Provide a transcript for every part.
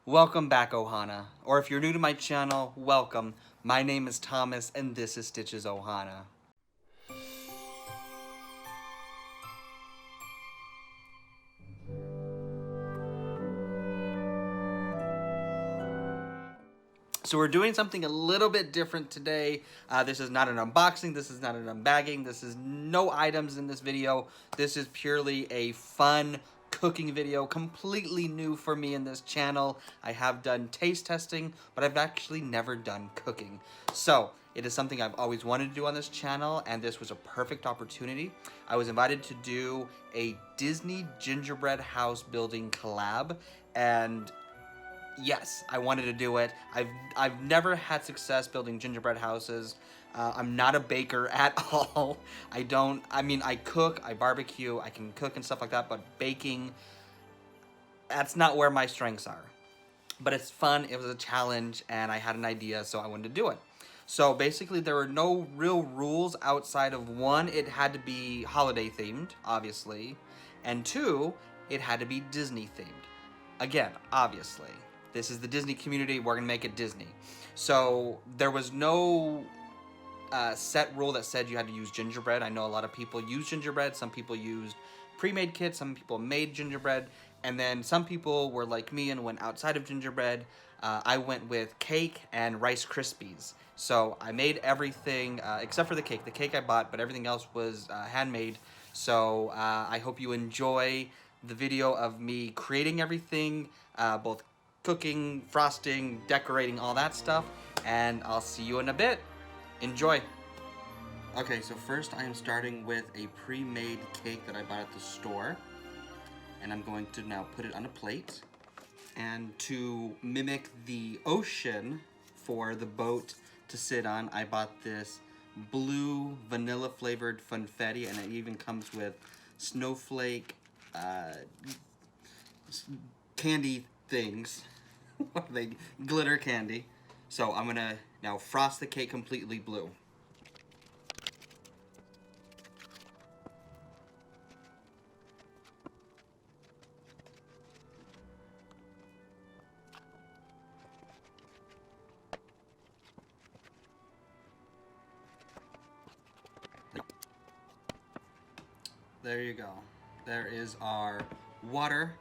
Welcome back, Ohana. Or if you're new to my channel, welcome. My name is Thomas, and this is Stitches Ohana. So we're doing something a little bit different today. This is not an unboxing, this is not an unbagging, this is no items in this video. This is purely a fun cooking video, completely new for me in this channel. I have done taste testing, but I've actually never done cooking. So it is something I've always wanted to do on this channel, and this was a perfect opportunity. I was invited to do a Disney Gingerbread House building collab, and yes, I wanted to do it. I've never had success building gingerbread houses. I'm not a baker at all. I cook, I barbecue, I can cook and stuff like that, but baking, that's not where my strengths are. But it's fun, it was a challenge, and I had an idea, so I wanted to do it. So basically there were no real rules outside of one, it had to be holiday themed, obviously, and two, it had to be Disney themed. Again, obviously. This is the Disney community, we're gonna make it Disney. So there was no set rule that said you had to use gingerbread. I know a lot of people use gingerbread, some people used pre-made kits, some people made gingerbread, and then some people were like me and went outside of gingerbread. I went with cake and Rice Krispies. So I made everything except for the cake. The cake I bought, but everything else was handmade. So I hope you enjoy the video of me creating everything, both cooking, frosting, decorating, all that stuff, and I'll see you in a bit. Enjoy. Okay, so first I am starting with a pre-made cake that I bought at the store, and I'm going to now put it on a plate. And to mimic the ocean for the boat to sit on, I bought this blue vanilla flavored funfetti, and it even comes with snowflake candy things. What are they? Glitter candy. So I'm gonna now frost the cake completely blue. There you go. There is our water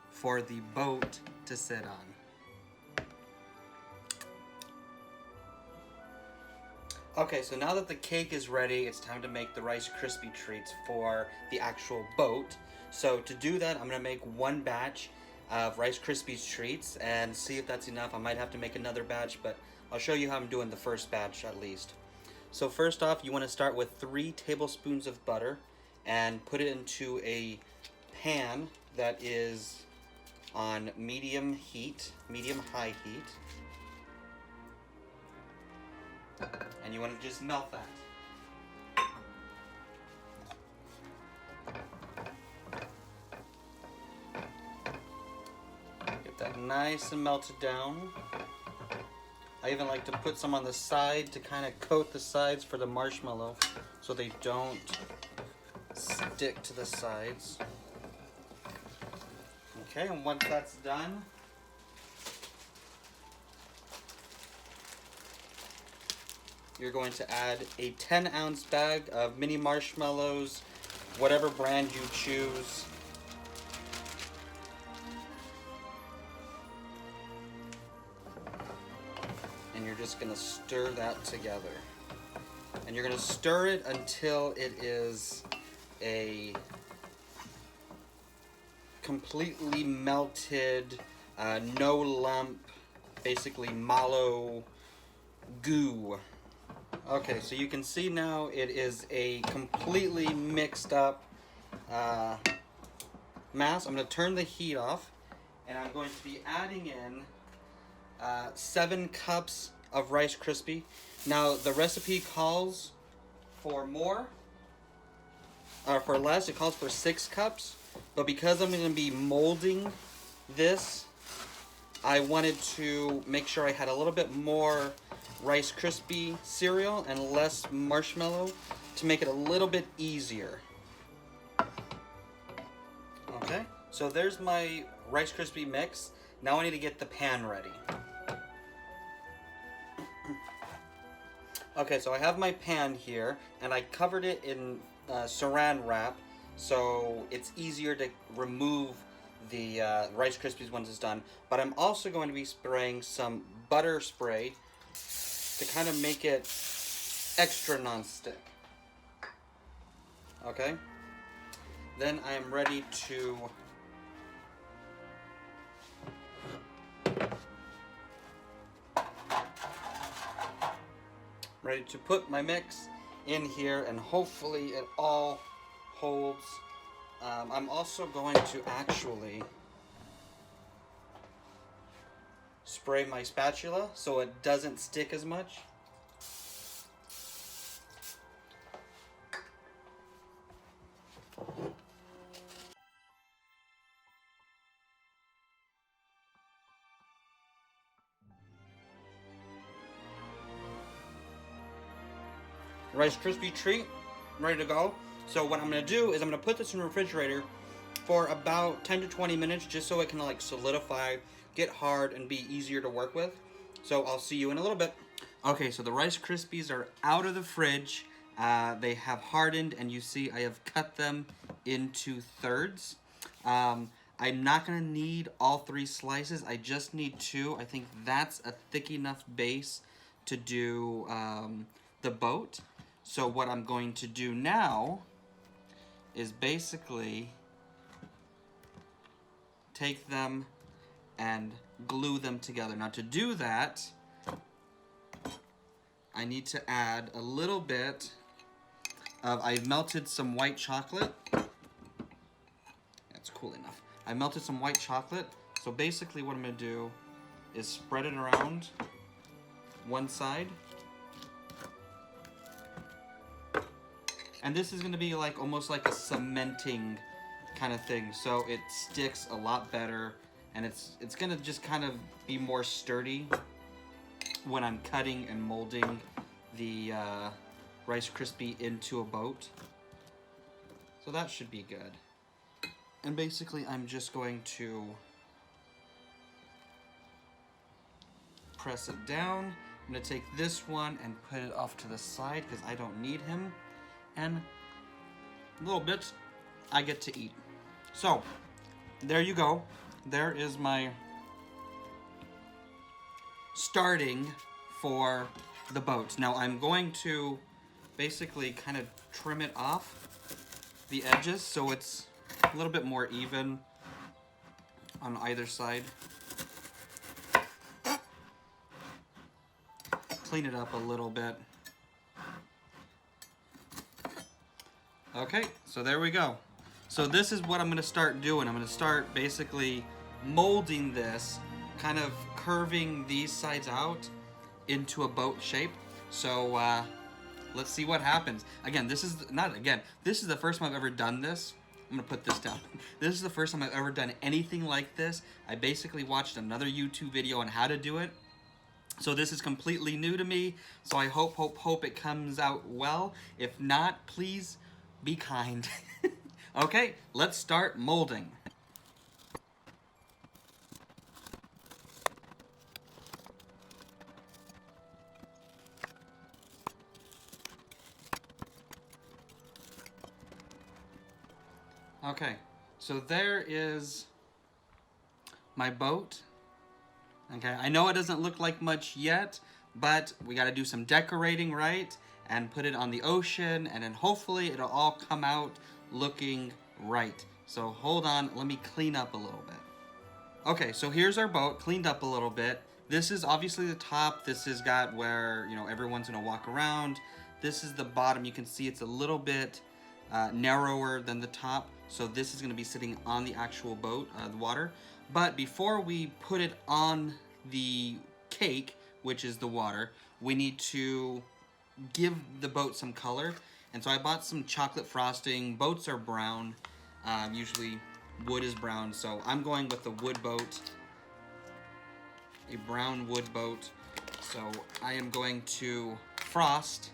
for the boat to sit on. Okay, so now that the cake is ready, it's time to make the Rice Krispie treats for the actual boat. So to do that, I'm gonna make one batch of Rice Krispies treats and see if that's enough. I might have to make another batch, but I'll show you how I'm doing the first batch at least. So first off, you wanna start with 3 tablespoons of butter and put it into a pan that is on medium high heat. And you want to just melt that. Get that nice and melted down. I even like to put some on the side to kind of coat the sides for the marshmallow so they don't stick to the sides. Okay, and once that's done, you're going to add a 10-ounce bag of mini marshmallows, whatever brand you choose. And you're just gonna stir that together. And you're gonna stir it until it is a completely melted, no lump, basically mallow goo. Okay, so you can see now it is a completely mixed up mass. I'm going to turn the heat off, and I'm going to be adding in 7 cups of Rice Krispie. Now, the recipe calls for more, or for less. It calls for 6 cups, but because I'm going to be molding this, I wanted to make sure I had a little bit more Rice Krispie cereal and less marshmallow to make it a little bit easier. Okay, so there's my Rice Krispie mix. Now I need to get the pan ready. Okay, so I have my pan here, and I covered it in saran wrap, so it's easier to remove the Rice Krispies once it's done. But I'm also going to be spraying some butter spray to kind of make it extra non-stick. Okay? Then I am ready to put my mix in here, and hopefully it all holds. I'm also going to actually spray my spatula so it doesn't stick as much. Rice Krispie treat, ready to go. So what I'm gonna do is I'm gonna put this in the refrigerator for about 10 to 20 minutes just so it can like solidify, get hard, and be easier to work with. So I'll see you in a little bit. Okay, so the Rice Krispies are out of the fridge. They have hardened, and you see I have cut them into thirds. I'm not gonna need all 3 slices. I just need 2. I think that's a thick enough base to do the boat. So what I'm going to do now is basically take them and glue them together. Now to do that, I need to add a little bit of, I've melted some white chocolate. That's cool enough. I melted some white chocolate. So basically what I'm gonna do is spread it around one side. And this is gonna be like almost like a cementing kind of thing. So it sticks a lot better, and it's gonna just kind of be more sturdy when I'm cutting and molding the Rice Krispie into a boat. So that should be good. And basically I'm just going to press it down. I'm gonna take this one and put it off to the side because I don't need him. And little bits I get to eat. So there you go. There is my starting for the boat. Now I'm going to basically kind of trim it off the edges so it's a little bit more even on either side. Clean it up a little bit. Okay, so there we go. So this is what I'm gonna start doing. I'm gonna start basically molding this, kind of curving these sides out into a boat shape. So let's see what happens. Again, this is the first time I've ever done this. I'm gonna put this down. This is the first time I've ever done anything like this. I basically watched another YouTube video on how to do it. So this is completely new to me. So I hope it comes out well. If not, please be kind. Okay, let's start molding. Okay, so there is my boat. Okay, I know it doesn't look like much yet, but we got to do some decorating, right? And put it on the ocean, and then hopefully it'll all come out looking right. So hold on, let me clean up a little bit. Okay, so here's our boat, cleaned up a little bit. This is obviously the top. This has got where, you know, everyone's gonna walk around. This is the bottom. You can see it's a little bit narrower than the top. So this is gonna be sitting on the actual boat, the water. But before we put it on the cake, which is the water, we need to give the boat some color. And so I bought some chocolate frosting. Boats are brown. Usually wood is brown. So I'm going with the wood boat, a brown wood boat. So I am going to frost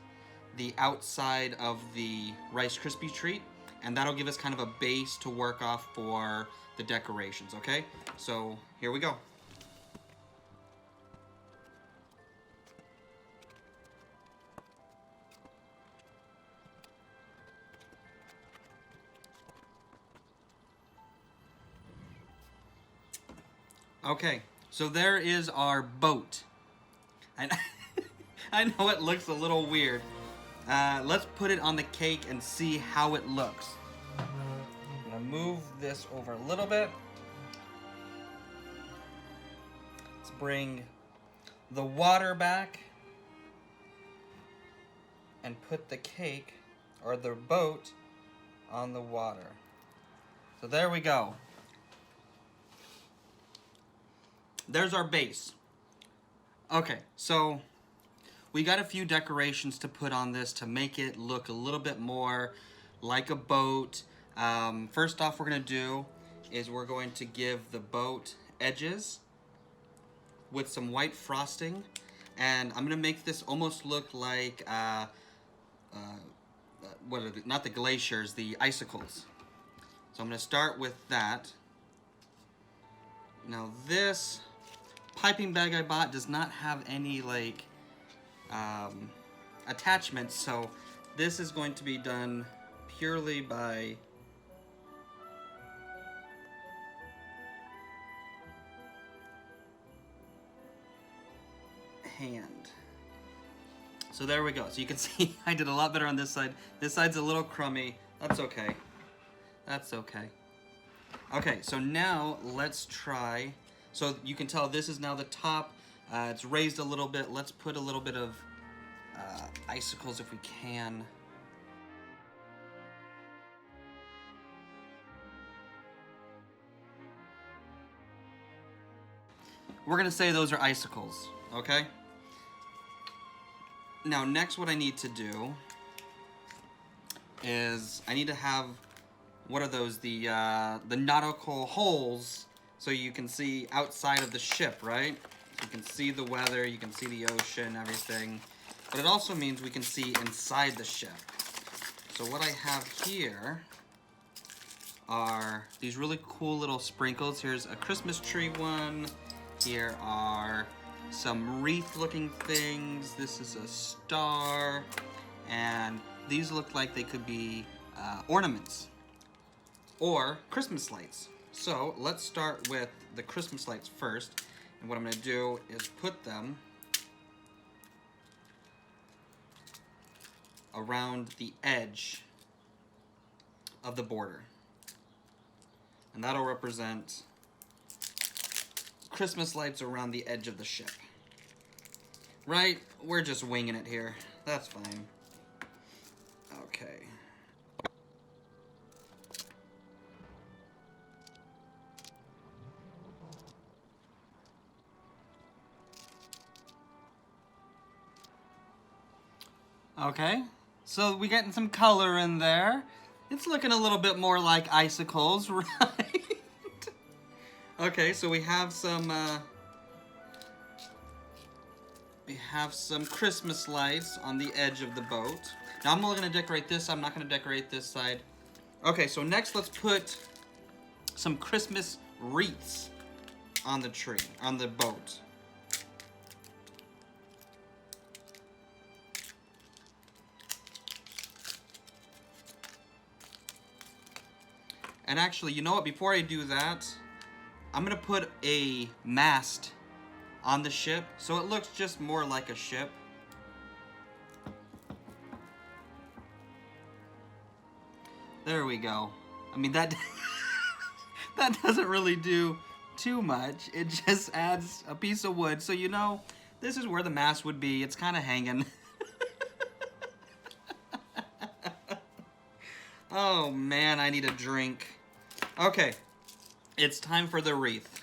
the outside of the Rice Krispie treat, and that'll give us kind of a base to work off for the decorations, okay? So here we go. Okay, so there is our boat. And I know it looks a little weird. Let's put it on the cake and see how it looks. I'm gonna move this over a little bit. Let's bring the water back and put the cake, or the boat, on the water. So there we go. There's our base. Okay, so we got a few decorations to put on this to make it look a little bit more like a boat. First off, we're gonna do is we're going to give the boat edges with some white frosting, and I'm gonna make this almost look like what are the, not the glaciers, the icicles. So I'm gonna start with that. Now this piping bag I bought does not have any like attachments, so this is going to be done purely by hand. So there we go. So you can see I did a lot better on this side. This side's a little crummy. That's okay. That's okay. Okay, so now let's try. So you can tell this is now the top. It's raised a little bit. Let's put a little bit of icicles if we can. We're gonna say those are icicles, okay? Now next what I need to do is I need to have, what are those, the nautical holes, so you can see outside of the ship, right? So you can see the weather, you can see the ocean, everything. But it also means we can see inside the ship. So what I have here are these really cool little sprinkles. Here's a Christmas tree one. Here are some wreath-looking things. This is a star. And these look like they could be ornaments or Christmas lights. So let's start with the Christmas lights first. And what I'm gonna do is put them around the edge of the border. And that'll represent Christmas lights around the edge of the ship. Right? We're just winging it here. That's fine. Okay. Okay, so we getting some color in there. It's looking a little bit more like icicles, right? Okay, so we have some Christmas lights on the edge of the boat. Now I'm only gonna decorate this. I'm not gonna decorate this side. Okay, so next let's put some Christmas wreaths on the tree, on the boat. And actually, you know what? Before I do that, I'm gonna put a mast on the ship so it looks just more like a ship. There we go. I mean, that that doesn't really do too much. It just adds a piece of wood, so you know this is where the mast would be. It's kind of hanging. Oh man, I need a drink. Okay, it's time for the wreath.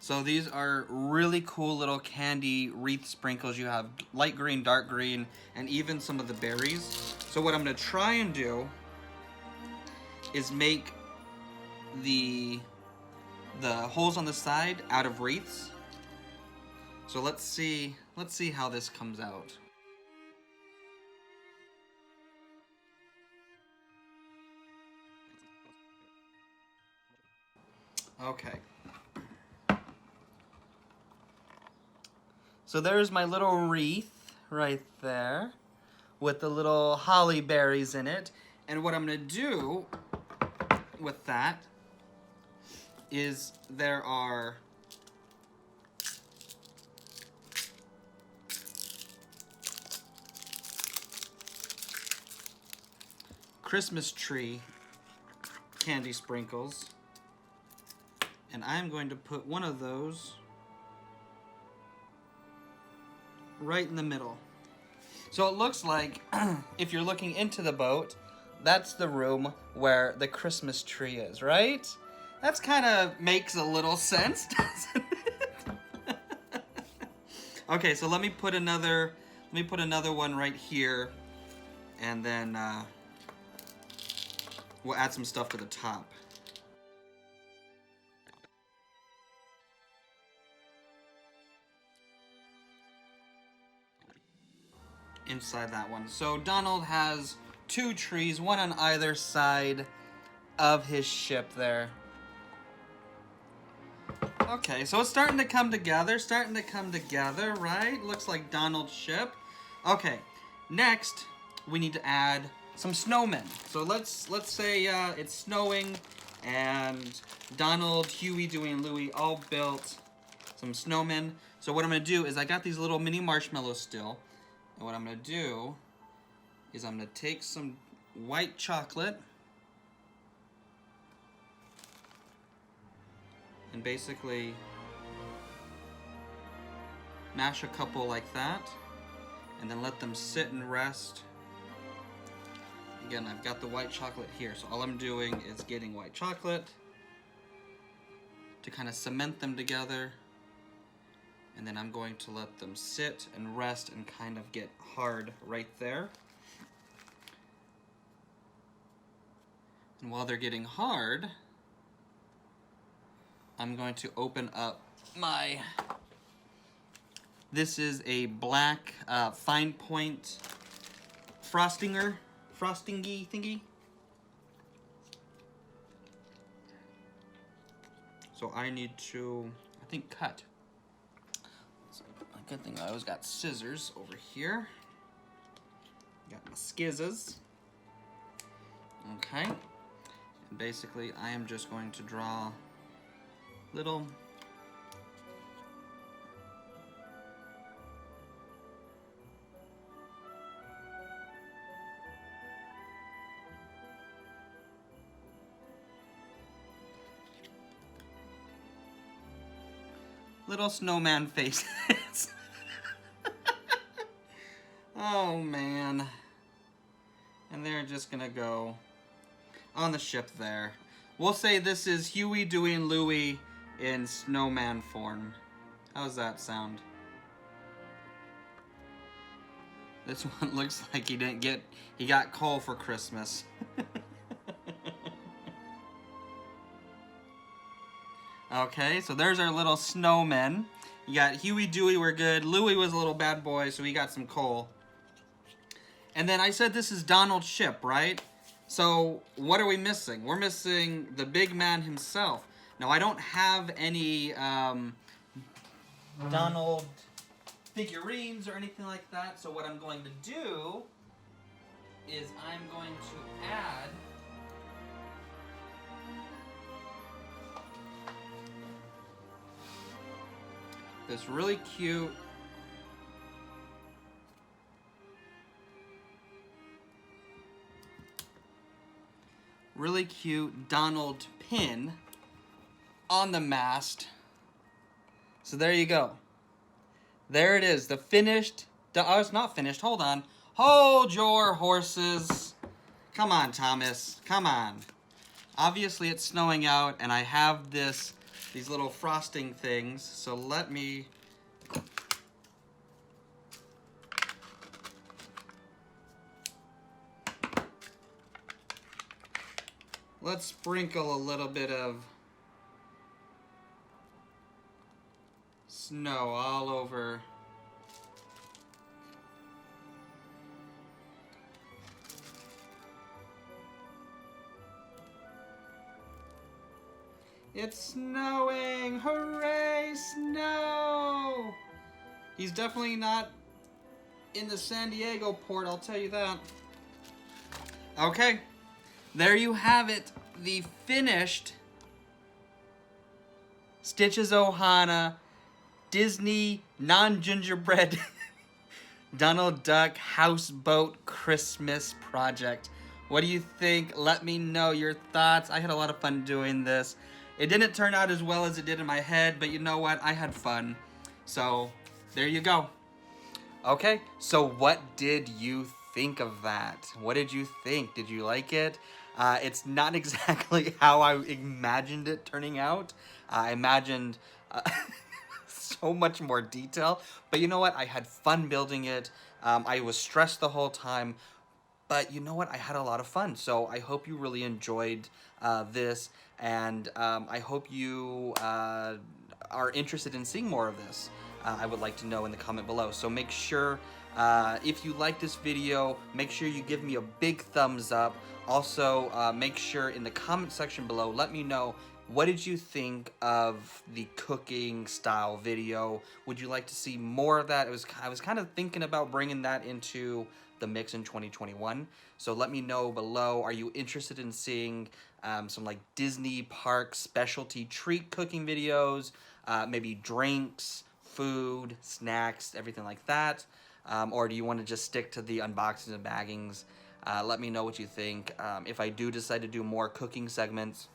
So these are really cool little candy wreath sprinkles. You have light green, dark green, and even some of the berries. So what I'm gonna try and do is make the holes on the side out of wreaths. So let's see how this comes out. Okay. So there's my little wreath right there with the little holly berries in it. And what I'm gonna do with that is there are Christmas tree candy sprinkles, and I'm going to put one of those right in the middle. So it looks like, if you're looking into the boat, that's the room where the Christmas tree is, right? That's kind of makes a little sense, doesn't it? Okay, so let me put another one right here, and then we'll add some stuff to the top. Inside that one. So Donald has 2 trees, one on either side of his ship there. Okay, so it's starting to come together, right? Looks like Donald's ship. Okay, next we need to add some snowmen. So let's say it's snowing, and Donald, Huey, Dewey, and Louie all built some snowmen. So what I'm gonna do is I got these little mini marshmallows still, and what I'm gonna do is I'm gonna take some white chocolate and basically mash a couple like that, and then let them sit and rest. Again, I've got the white chocolate here, so all I'm doing is getting white chocolate to kind of cement them together, and then I'm going to let them sit and rest and kind of get hard right there. And while they're getting hard, I'm going to open up my, this is a black fine point frostingy thingy. So I need to, I think, cut. So a good thing I always got scissors over here. Got my skizzes. Okay. And basically I am just going to draw little snowman faces. Oh man. And they're just gonna go on the ship there. We'll say this is Huey, Dewey, and Louie in snowman form. How's that sound? This one looks like he got coal for Christmas. Okay, so there's our little snowmen. You got Huey, Dewey, we're good. Louie was a little bad boy, so he got some coal. And then I said this is Donald's ship, right? So what are we missing? We're missing the big man himself. Now, I don't have any Donald figurines or anything like that, so what I'm going to do is I'm going to add this really cute Donald pin on the mast. So there you go. There it is, the finished, oh, it's not finished, hold on. Hold your horses. Come on, Thomas, come on. Obviously it's snowing out and I have these little frosting things, so let me let's sprinkle a little bit of snow all over. It's snowing! Hooray, snow! He's definitely not in the San Diego port, I'll tell you that. Okay, there you have it. The finished Stitch's Ohana, Disney non-gingerbread Donald Duck houseboat Christmas project. What do you think? Let me know your thoughts. I had a lot of fun doing this. It didn't turn out as well as it did in my head, but you know what? I had fun. So, there you go. Okay, so what did you think of that? What did you think? Did you like it? It's not exactly how I imagined it turning out. I imagined so much more detail, but you know what? I had fun building it. I was stressed the whole time, but you know what? I had a lot of fun. So I hope you really enjoyed this, and I hope you are interested in seeing more of this. I would like to know in the comment below. So make sure, if you like this video, make sure you give me a big thumbs up. Also, make sure in the comment section below, let me know, what did you think of the cooking style video? Would you like to see more of that? I was kind of thinking about bringing that into the mix in 2021. So let me know below. Are you interested in seeing some like Disney park specialty treat cooking videos? Maybe drinks, food, snacks, everything like that? Or do you want to just stick to the unboxings and baggings? Let me know what you think. If I do decide to do more cooking segments,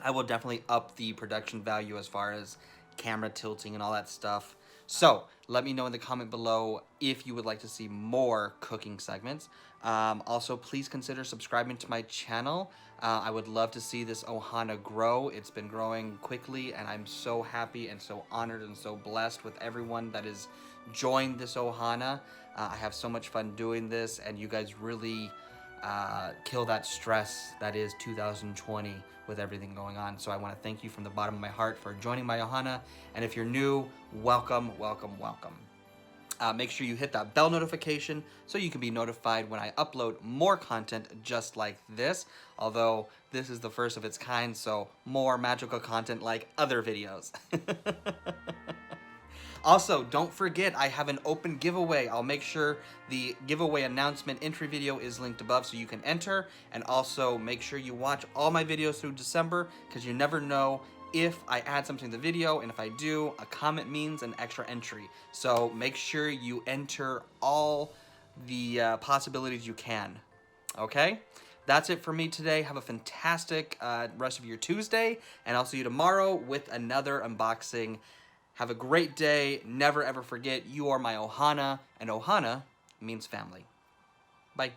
I will definitely up the production value as far as camera tilting and all that stuff. So let me know in the comment below if you would like to see more cooking segments. Also, please consider subscribing to my channel. I would love to see this Ohana grow. It's been growing quickly, and I'm so happy and so honored and so blessed with everyone that has joined this Ohana. I have so much fun doing this, and you guys really kill that stress that is 2020 with everything going on. So I want to thank you from the bottom of my heart for joining my Ohana, and if you're new, welcome, welcome, welcome. Make sure you hit that bell notification so you can be notified when I upload more content just like this, although this is the first of its kind, so more magical content like other videos. Also, don't forget, I have an open giveaway. I'll make sure the giveaway announcement entry video is linked above so you can enter. And also, make sure you watch all my videos through December, because you never know if I add something to the video, and if I do, a comment means an extra entry. So make sure you enter all the possibilities you can. Okay? That's it for me today. Have a fantastic rest of your Tuesday, and I'll see you tomorrow with another unboxing. Have a great day. Never ever forget, you are my Ohana, and Ohana means family. Bye.